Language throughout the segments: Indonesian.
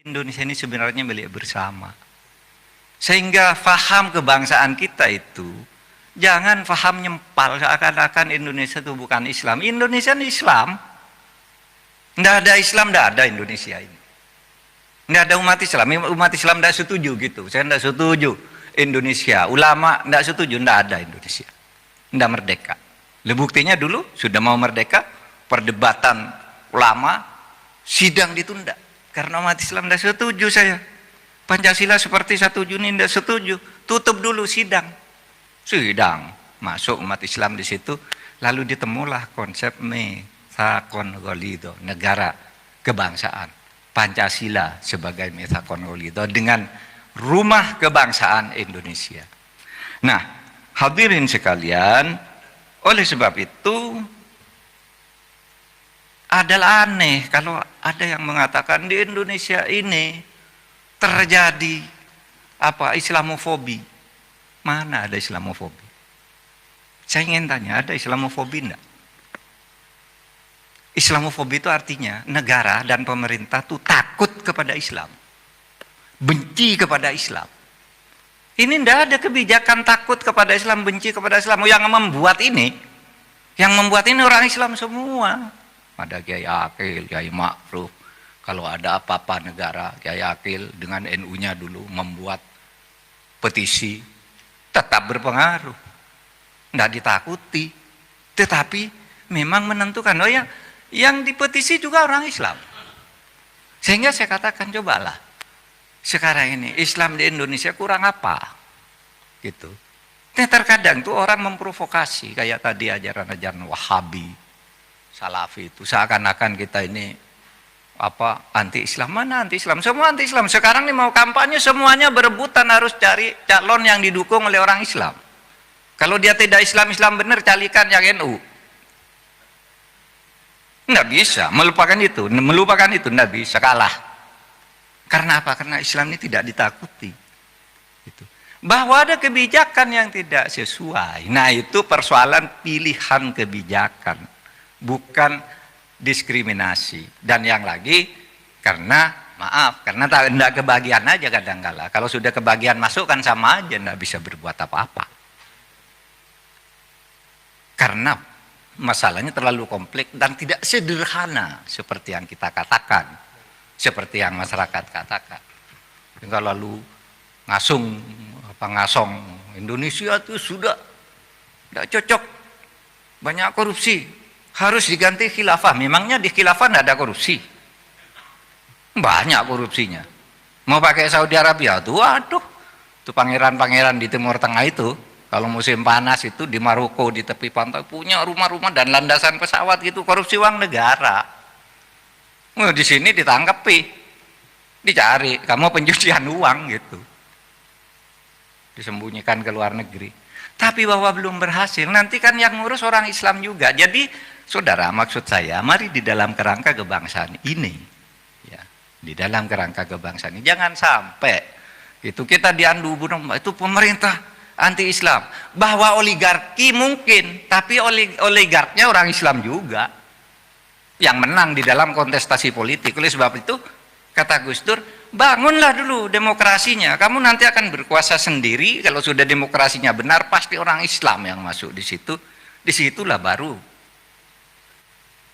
Indonesia ini sebenarnya milik bersama. Sehingga faham kebangsaan kita itu jangan faham nyempal seakan-akan Indonesia itu bukan Islam. Indonesia ini Islam. Tidak ada Islam, tidak ada Indonesia ini. Tidak ada umat Islam. Umat Islam tidak setuju gitu. Saya tidak setuju Indonesia. Ulama tidak setuju, tidak ada Indonesia. Tidak merdeka. Buktinya dulu sudah mau merdeka, perdebatan ulama, sidang ditunda. Karena umat Islam tidak setuju saya. Pancasila seperti 1 Juni tidak setuju. Tutup dulu sidang. Sidang. Masuk umat Islam di situ. Lalu ditemulah konsep Metsakon Golido. Negara kebangsaan. Pancasila sebagai Metsakon Golido. Dengan rumah kebangsaan Indonesia. Nah, hadirin sekalian. Oleh sebab itu adalah aneh kalau ada yang mengatakan di Indonesia ini terjadi Islamofobi. Mana ada Islamofobi? Saya ingin tanya, ada Islamofobi enggak? Islamofobi itu artinya negara dan pemerintah tuh takut kepada Islam. Benci kepada Islam. Ini enggak ada kebijakan takut kepada Islam, benci kepada Islam. Yang membuat ini orang Islam semua. Ada Kiai Akil, Kiai Ma'ruf. Kalau ada apa-apa negara, Kiai Akil dengan NU-nya dulu membuat petisi, tetap berpengaruh. Tidak ditakuti. Tetapi memang menentukan, yang dipetisi juga orang Islam. Sehingga saya katakan, cobalah. Sekarang ini Islam di Indonesia kurang apa? Gitu. Nah, terkadang tuh orang memprovokasi, kayak tadi ajaran-ajaran Wahabi, Salafi itu seakan-akan kita ini anti Islam. Mana anti Islam? Semua anti Islam. Sekarang nih mau kampanye semuanya berebutan harus cari calon yang didukung oleh orang Islam. Kalau dia tidak Islam benar, calikan yang NU. Enggak bisa melupakan itu enggak bisa, kalah. Karena apa? Karena Islam ini tidak ditakuti. Gitu. Bahwa ada kebijakan yang tidak sesuai. Nah, itu persoalan pilihan kebijakan. Bukan diskriminasi. Dan yang lagi karena tidak kebagian aja kadang-kala. Kalau sudah kebagian masuk kan sama aja, tidak bisa berbuat apa-apa. Karena masalahnya terlalu kompleks dan tidak sederhana seperti yang kita katakan, seperti yang masyarakat katakan. Kalau lalu ngasong Indonesia itu sudah tidak cocok, banyak korupsi. Harus diganti khilafah. Memangnya di khilafah tidak ada korupsi? Banyak korupsinya. Mau pakai Saudi Arabia tuh, waduh, tuh pangeran-pangeran di Timur Tengah itu, kalau musim panas itu di Maroko di tepi pantai punya rumah-rumah dan landasan pesawat gitu, korupsi uang negara. Di sini ditangkepi, dicari, kamu pencucian uang gitu, disembunyikan ke luar negeri. Tapi bahwa belum berhasil, nanti kan yang ngurus orang Islam juga. Jadi saudara, maksud saya, mari di dalam kerangka kebangsaan ini, ya, di dalam kerangka kebangsaan ini, jangan sampai itu kita diandu itu pemerintah anti-Islam. Bahwa oligarki mungkin, tapi oligarknya orang Islam juga yang menang di dalam kontestasi politik. Oleh sebab itu, kata Gus Dur, bangunlah dulu demokrasinya. Kamu nanti akan berkuasa sendiri. Kalau sudah demokrasinya benar, pasti orang Islam yang masuk di situ. Disitulah baru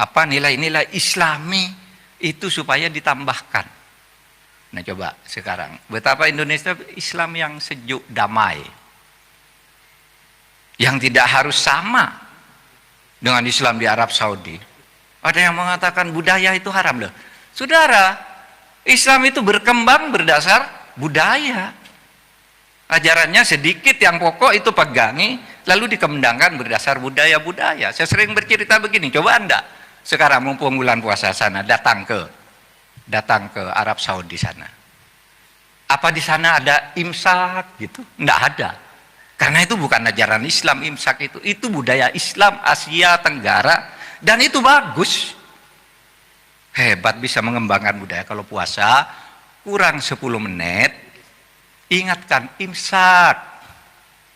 nilai-nilai Islami itu supaya ditambahkan. Nah, coba sekarang betapa Indonesia Islam yang sejuk, damai, yang tidak harus sama dengan Islam di Arab Saudi. Ada yang mengatakan budaya itu haram loh. Saudara, Islam itu berkembang berdasar budaya. Ajarannya sedikit, yang pokok itu pegangi, lalu dikembangkan berdasar budaya-budaya. Saya sering bercerita begini, coba Anda sekarang mumpung bulan puasa sana datang ke Arab Saudi sana. Apa di sana ada imsak gitu? Enggak ada. Karena itu bukan ajaran Islam imsak itu budaya Islam Asia Tenggara dan itu bagus. Hebat bisa mengembangkan budaya. Kalau puasa kurang 10 menit ingatkan imsak,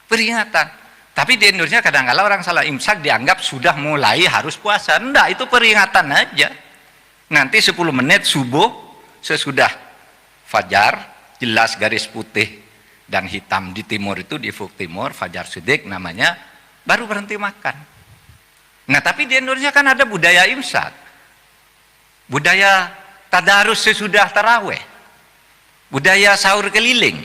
peringatan. Tapi di Indonesia kadang-kala orang salah imsak dianggap sudah mulai harus puasa. Enggak, itu peringatan aja. Nanti 10 menit subuh sesudah fajar, jelas garis putih dan hitam di timur itu, di ufuk timur, fajar shadiq namanya, baru berhenti makan. Nah tapi di Indonesia kan ada budaya imsak, budaya tadarus sesudah taraweh, budaya sahur keliling.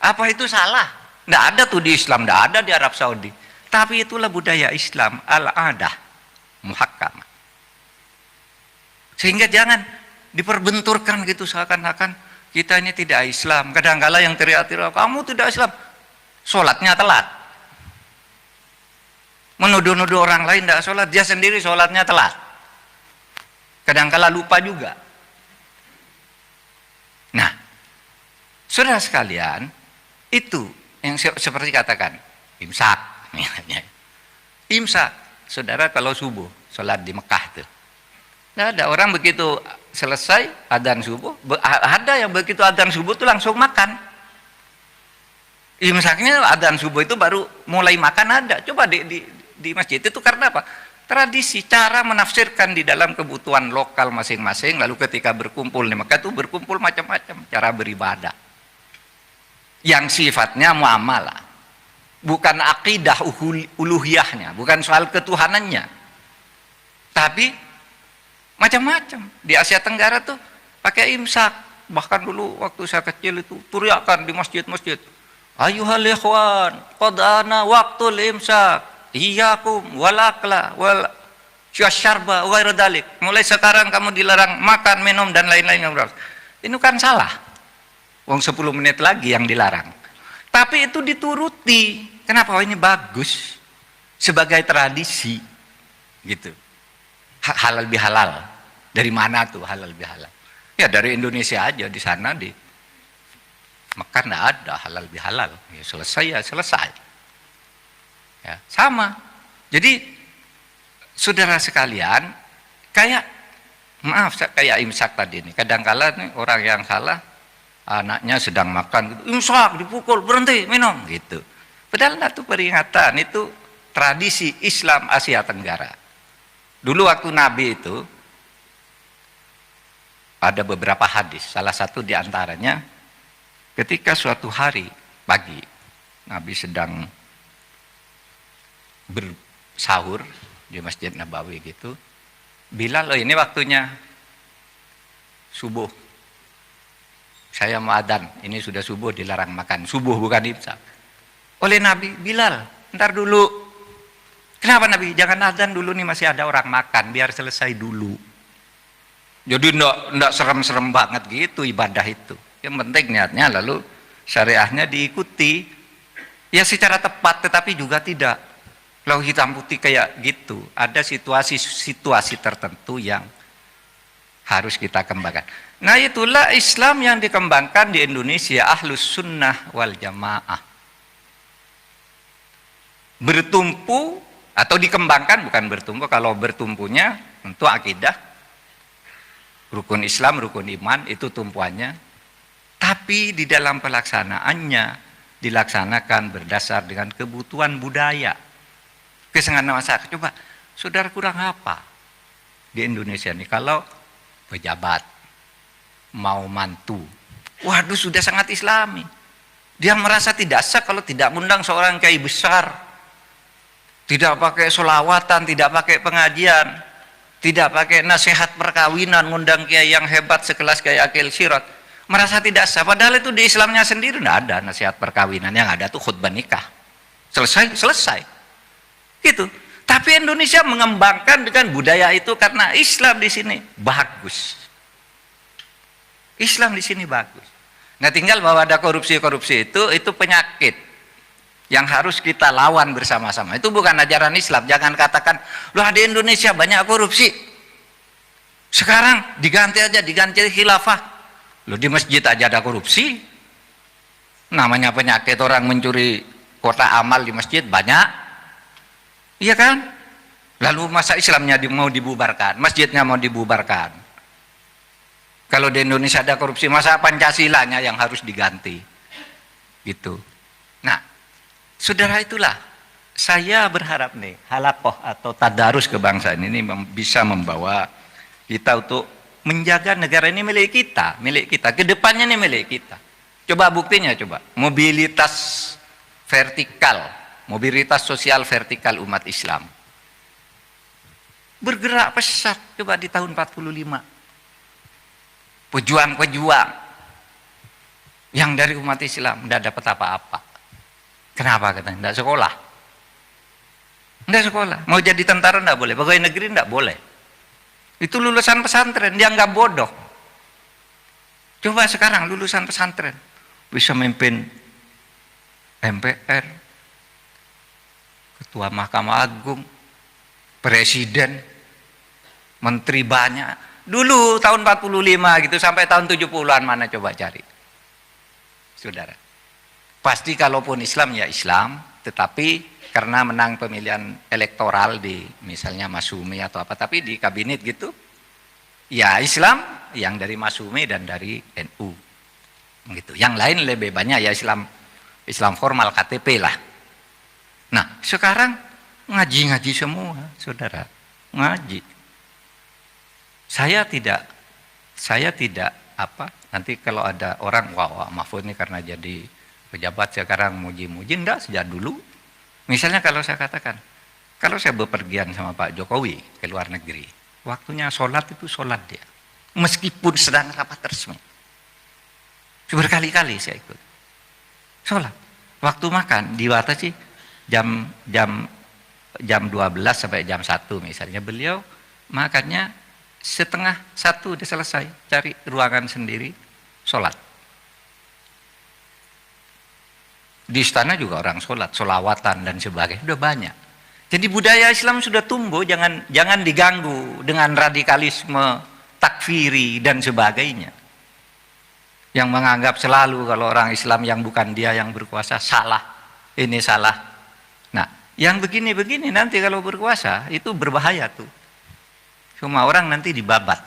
Apa itu salah? Nggak ada tuh di Islam, nggak ada di Arab Saudi. Tapi itulah budaya Islam, al-adah muhakkamah. Sehingga jangan diperbenturkan gitu seakan-akan kita ini tidak Islam. Kadang-kala yang teriak-teriak, kamu tidak Islam, sholatnya telat. Menuduh-nuduh orang lain tidak sholat, dia sendiri sholatnya telat. Kadang-kala lupa juga. Nah, saudara sekalian, itu yang seperti katakan, imsak. Imsak, saudara kalau subuh, sholat di Mekah tuh. Nah, ada orang begitu selesai adzan subuh, ada yang begitu adzan subuh tuh langsung makan. Imsaknya adzan subuh itu baru mulai makan ada. Coba di masjid itu karena apa? Tradisi, cara menafsirkan di dalam kebutuhan lokal masing-masing. Lalu ketika berkumpul di Mekah itu berkumpul macam-macam cara beribadah yang sifatnya muamalah, bukan akidah uluhiyahnya, bukan soal ketuhanannya, tapi macam-macam. Di Asia Tenggara tuh pakai imsak. Bahkan dulu waktu saya kecil itu teriakan di masjid-masjid, ayuhal ikhwan qad ana waqtul imsak iyyakum walakla wal syarba wa dalik. Mulai sekarang kamu dilarang makan, minum dan lain-lain. Ini kan salah. Wong 10 menit lagi yang dilarang. Tapi itu dituruti. Kenapa? Oh, ini bagus sebagai tradisi gitu. Halal bihalal. Dari mana tuh halal bihalal? Ya dari Indonesia aja, di sana di Mekah enggak ada halal bihalal. Ya selesai ya selesai. Ya, sama. Jadi saudara sekalian, kayak imsak tadi nih. Kadang-kala nih orang yang salah, anaknya sedang makan gitu, imsak dipukul, berhenti minum gitu. Padahal itu peringatan, itu tradisi Islam Asia Tenggara. Dulu waktu Nabi itu ada beberapa hadis, salah satu diantaranya ketika suatu hari pagi Nabi sedang bersahur di Masjid Nabawi gitu, Bilal, oh ini waktunya subuh, saya mau adzan, ini sudah subuh, dilarang makan, subuh bukan imsak. Oleh Nabi, Bilal, ntar dulu. Kenapa Nabi? Jangan adzan dulu nih, masih ada orang makan, biar selesai dulu. Jadi enggak serem-serem banget gitu ibadah itu. Yang penting niatnya, lalu syariahnya diikuti. Ya secara tepat, tetapi juga tidak. Kalau hitam putih kayak gitu, ada situasi-situasi tertentu yang harus kita kembangkan. Nah itulah Islam yang dikembangkan di Indonesia, Ahlus Sunnah wal Jamaah. Bertumpu atau dikembangkan, bukan bertumpu, kalau bertumpunya untuk akidah, rukun Islam, rukun iman, itu tumpuannya. Tapi di dalam pelaksanaannya, dilaksanakan berdasar dengan kebutuhan budaya. Kesenangan masyarakat. Coba, saudara kurang apa di Indonesia nih, kalau pejabat mau mantu, waduh sudah sangat Islami. Dia merasa tidak sah kalau tidak mengundang seorang kiai besar, tidak pakai sholawatan, tidak pakai pengajian, tidak pakai nasihat perkawinan, ngundang kiai yang hebat sekelas Kiai Akil Sirot, merasa tidak sah. Padahal itu di Islamnya sendiri tidak ada nasihat perkawinan, yang ada tuh khutbah nikah, selesai gitu. Tapi Indonesia mengembangkan dengan budaya itu karena Islam di sini bagus. Islam di sini bagus. Nah tinggal bahwa ada korupsi-korupsi itu penyakit yang harus kita lawan bersama-sama. Itu bukan ajaran Islam. Jangan katakan, loh di Indonesia banyak korupsi, sekarang diganti khilafah. Loh di masjid aja ada korupsi. Namanya penyakit orang mencuri kotak amal di masjid banyak. Iya kan? Lalu masa Islamnya mau dibubarkan, masjidnya mau dibubarkan? Kalau di Indonesia ada korupsi, masa Pancasilanya yang harus diganti? Gitu. Nah, saudara, itulah saya berharap nih halakoh atau tadarus kebangsaan ini bisa membawa kita untuk menjaga negara ini milik kita, kedepannya ini milik kita. Coba buktinya, coba mobilitas sosial vertikal umat Islam bergerak pesat. Coba di tahun 45, pejuang-pejuang yang dari umat Islam tidak dapat apa-apa. Kenapa? Katanya tidak sekolah. Tidak sekolah, mau jadi tentara tidak boleh, pegawai negeri tidak boleh. Itu lulusan pesantren, dia nggak bodoh. Coba sekarang lulusan pesantren bisa memimpin MPR, Ketua Mahkamah Agung, Presiden, Menteri banyak. Dulu tahun 45 gitu sampai tahun 70-an mana coba cari. Saudara. Pasti kalaupun Islam ya Islam, tetapi karena menang pemilihan elektoral di misalnya Masyumi atau apa, tapi di kabinet gitu ya Islam yang dari Masyumi dan dari NU gitu. Yang lain lebih banyak ya Islam formal, KTP lah. Nah sekarang ngaji semua, saudara, ngaji. Saya tidak apa, nanti kalau ada orang wah Mahfud ini karena jadi pejabat sekarang muji-muji, enggak, sejak dulu. Misalnya kalau saya katakan, kalau saya bepergian sama Pak Jokowi ke luar negeri, waktunya sholat itu sholat dia. Meskipun sedang rapat resmi. Berkali-kali saya ikut. Sholat. Waktu makan dibatasi jam 12 sampai jam 1 misalnya. Beliau makannya setengah 1 udah selesai. Cari ruangan sendiri, sholat. Di istana juga orang sholat, sholawatan dan sebagainya, udah banyak. Jadi budaya Islam sudah tumbuh, jangan diganggu dengan radikalisme, takfiri dan sebagainya. Yang menganggap selalu kalau orang Islam yang bukan dia yang berkuasa salah, ini salah. Nah, yang begini-begini nanti kalau berkuasa itu berbahaya tuh. Semua orang nanti dilibat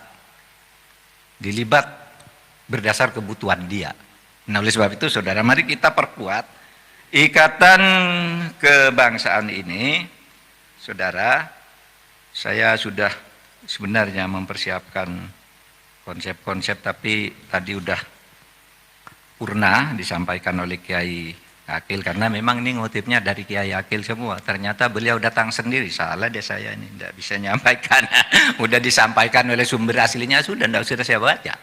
berdasar kebutuhan dia. Nah, oleh sebab itu saudara, mari kita perkuat ikatan kebangsaan ini. Saudara, saya sudah sebenarnya mempersiapkan konsep-konsep, tapi tadi udah purna disampaikan oleh Kiai Akil, karena memang ini ngutipnya dari Kiai Akil semua. Ternyata beliau datang sendiri, salah deh saya ini, tidak bisa nyampaikan. Udah disampaikan oleh sumber aslinya, sudah, tidak usah saya baca.